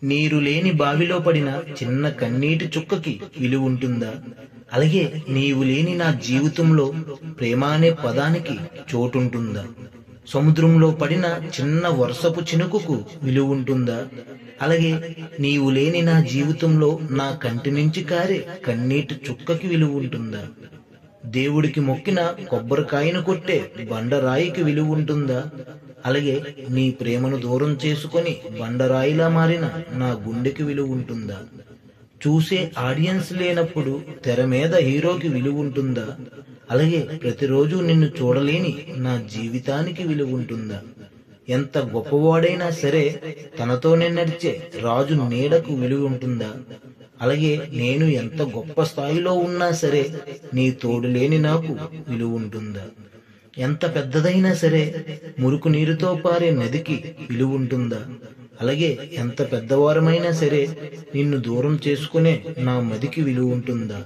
నీరు లేని బావిలో పడిన చిన్న కన్నీటి చుక్కకి విలువ ఉంటుందా? అలాగే నీవు లేని నా జీవితంలో ప్రేమ అనే పదానికి చోటుంటుందా? సముద్రంలో పడిన చిన్న వర్షపు చినుకుకు విలువ ఉంటుందా? అలాగే నీవు లేని నా జీవితంలో నా కంటి నుంచి కారే కన్నీటి చుక్కకి విలువ ఉంటుందా? దేవుడికి మొక్కిన కొబ్బరికాయను కొట్టే బండరాయికి విలువ ఉంటుందా? అలాగే నీ ప్రేమను దూరం చేసుకొని బండరాయిలా మారిన నా గుండెకి విలువ ఉంటుందా? చూసే ఆడియన్స్ లేనప్పుడు తెర మీద హీరోకి విలువ ఉంటుందా? అలాగే ప్రతిరోజు నిన్ను చూడలేని నా జీవితానికి విలువ ఉంటుందా? ఎంత గొప్పవాడైనా సరే తనతోనే నడిచే రాజు నీడకు విలువ ఉంటుందా? అలాగే నేను ఎంత గొప్ప స్థాయిలో ఉన్నా సరే నీ తోడు లేని నాకు విలువ ఉంటుందా? ఎంత పెద్దదైనా సరే మురుకు నీరుతో పారే నదికి విలువ ఉంటుందా? అలాగే ఎంత పెద్దవారమైనా సరే నిన్ను దూరం చేసుకునే నా మదికి విలువ ఉంటుందా?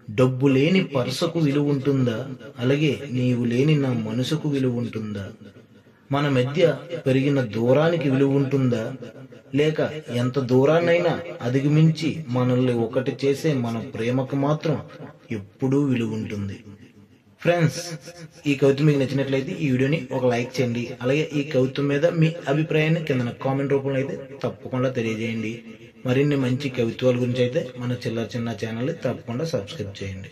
డబ్బు లేని పర్సకు విలువ ఉంటుందా? అలాగే నీవు లేని నా మనసుకు విలువ ఉంటుందా? మన మధ్య పెరిగిన దూరానికి విలువ ఉంటుందా? లేక ఎంత దూరాన్నైనా అధిగమించి మనల్ని ఒకటి చేసే మన ప్రేమకు మాత్రం ఎప్పుడూ విలువ ఉంటుంది. ఫ్రెండ్స్, ఈ కవిత మీకు నచ్చినట్లయితే ఈ వీడియోని ఒక లైక్ చేయండి. అలాగే ఈ కవిత మీద మీ అభిప్రాయాన్ని కింద కామెంట్ రూపంలో అయితే తప్పకుండా తెలియజేయండి. మరిన్ని మంచి కవిత్వాల గురించి అయితే మన చిన్న ఛానల్ తప్పకుండా సబ్స్క్రైబ్ చేయండి.